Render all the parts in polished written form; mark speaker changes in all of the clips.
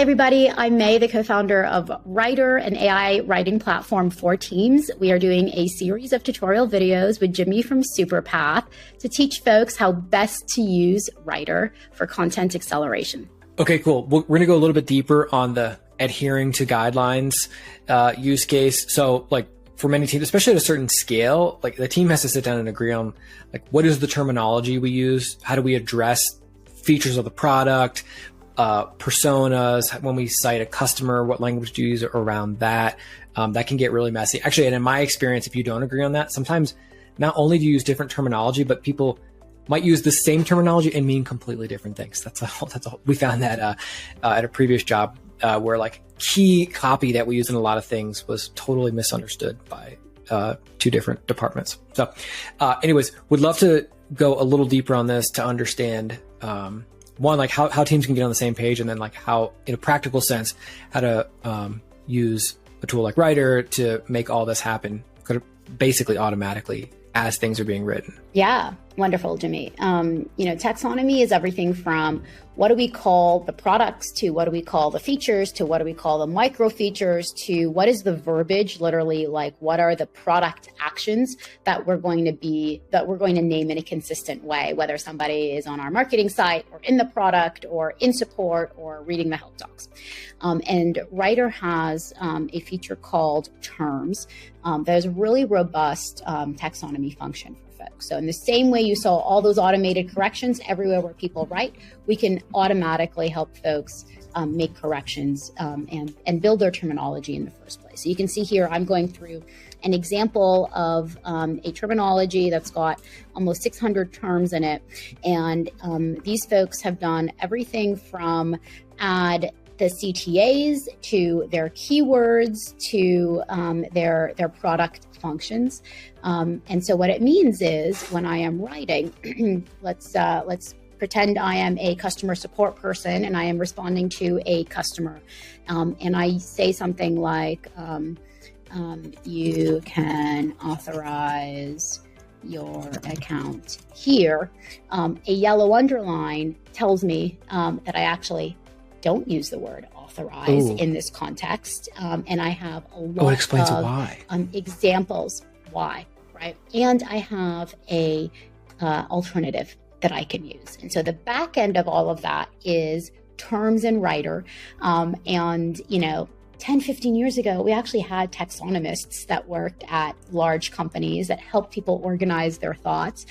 Speaker 1: everybody. I'm May, the co-founder of Writer, an AI writing platform for teams. We are doing a series of tutorial videos with Jimmy from Superpath to teach folks how best to use Writer for content acceleration.
Speaker 2: Okay, cool. We're going to go a little bit deeper on the adhering to guidelines use case. So like for many teams, especially at a certain scale, like the team has to sit down and agree on like what is the terminology we use? How do we address features of the product? Personas, when we cite a customer, what language do you use around that? That can get really messy. Actually, and in my experience, if you don't agree on that, sometimes not only do you use different terminology, but people might use the same terminology and mean completely different things. That's we found that at a previous job where like key copy that we use in a lot of things was totally misunderstood by two different departments. So anyways, would love to go a little deeper on this to understand one, like how teams can get on the same page, and then like how, in a practical sense, how to use a tool like Writer to make all this happen basically automatically as things are being written.
Speaker 1: Yeah, wonderful, Jimmy. Taxonomy is everything from what do we call the products to what do we call the features to what do we call the micro features to what is the verbiage, literally like what are the product actions that we're going to name in a consistent way, whether somebody is on our marketing site or in the product or in support or reading the help docs. And Writer has a feature called terms. There's a really robust taxonomy function for folks. So in the same way you saw all those automated corrections everywhere where people write, we can automatically help folks make corrections and build their terminology in the first place. So you can see here, I'm going through an example of a terminology that's got almost 600 terms in it. And these folks have done everything from add the CTAs to their keywords to their product functions. And so what it means is when I am writing, let's pretend I am a customer support person and I am responding to a customer. And I say something like, you can authorize your account here. A yellow underline tells me that I actually don't use the word authorize in this context. And I have a lot
Speaker 2: it explains why.
Speaker 1: Examples why, right? And I have a alternative that I can use. And so the back end of all of that is terms in Writer. 10, 15 years ago, we actually had taxonomists that worked at large companies that helped people organize their thoughts.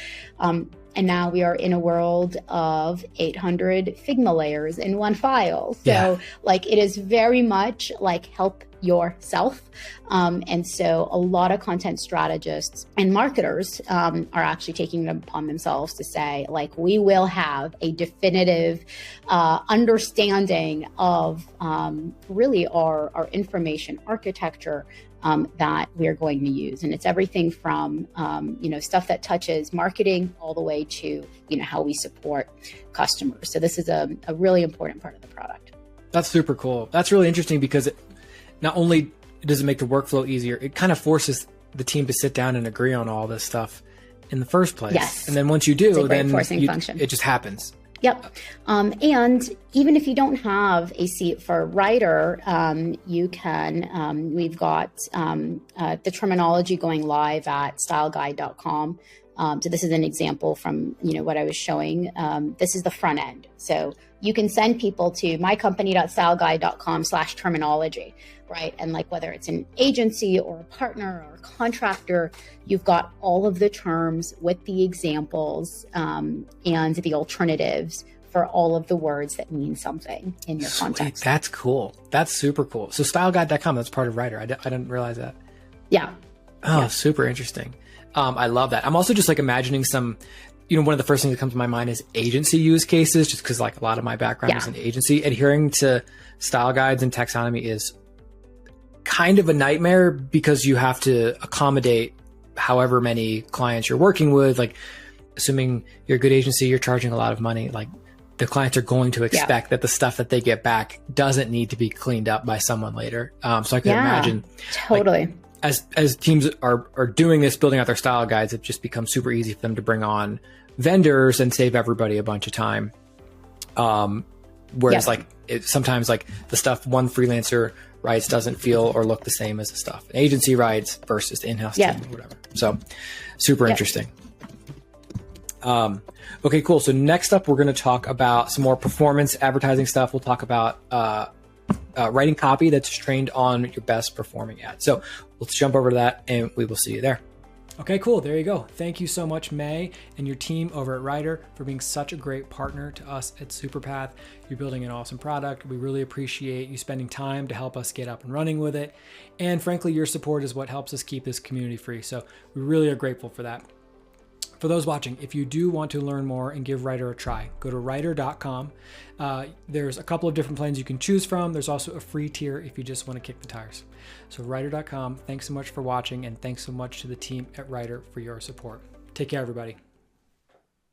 Speaker 1: And now we are in a world of 800 Figma layers in one file. So like it is very much like help yourself. And so a lot of content strategists and marketers are actually taking it upon themselves to say, like, we will have a definitive understanding of really our information architecture that we're going to use. And it's everything from, stuff that touches marketing all the way to, how we support customers. So this is a really important part of the product.
Speaker 2: That's super cool. That's really interesting because not only does it make the workflow easier, it kind of forces the team to sit down and agree on all this stuff in the first place.
Speaker 1: Yes.
Speaker 2: And then once you do, then
Speaker 1: function.
Speaker 2: It just happens.
Speaker 1: Yep. And even if you don't have a seat for Writer, you can, we've got the terminology going live at styleguide.com. So this is an example from, what I was showing. This is the front end. So you can send people to mycompany.styleguide.com/terminology, right? And like whether it's an agency or a partner or a contractor, you've got all of the terms with the examples and the alternatives for all of the words that mean something in your context.
Speaker 2: That's cool. That's super cool. So styleguide.com, that's part of Writer. I didn't realize that.
Speaker 1: Yeah.
Speaker 2: Oh,
Speaker 1: yeah.
Speaker 2: Super interesting. I love that. I'm also just like imagining some, one of the first things that comes to my mind is agency use cases, just because like a lot of my background is in agency. Adhering to style guides and taxonomy is kind of a nightmare because you have to accommodate however many clients you're working with. Like, assuming you're a good agency, you're charging a lot of money. Like, the clients are going to expect that the stuff that they get back doesn't need to be cleaned up by someone later. So I can imagine
Speaker 1: totally.
Speaker 2: Like, as teams are doing this, building out their style guides, it just becomes super easy for them to bring on vendors and save everybody a bunch of time. Whereas like sometimes like the stuff one freelancer writes doesn't feel or look the same as the stuff an agency writes versus the in-house team or whatever. So super interesting. Okay, cool. So next up, we're going to talk about some more performance advertising stuff. We'll talk about writing copy that's trained on your best performing ad. So let's jump over to that and we will see you there. Okay, cool. There you go. Thank you so much, May, and your team over at Writer for being such a great partner to us at Superpath. You're building an awesome product. We really appreciate you spending time to help us get up and running with it. And frankly, your support is what helps us keep this community free. So we really are grateful for that. For those watching, if you do want to learn more and give Writer a try, go to writer.com. There's a couple of different plans you can choose from. There's also a free tier if you just want to kick the tires. So writer.com. Thanks so much for watching, and thanks so much to the team at Writer for your support. Take care, everybody.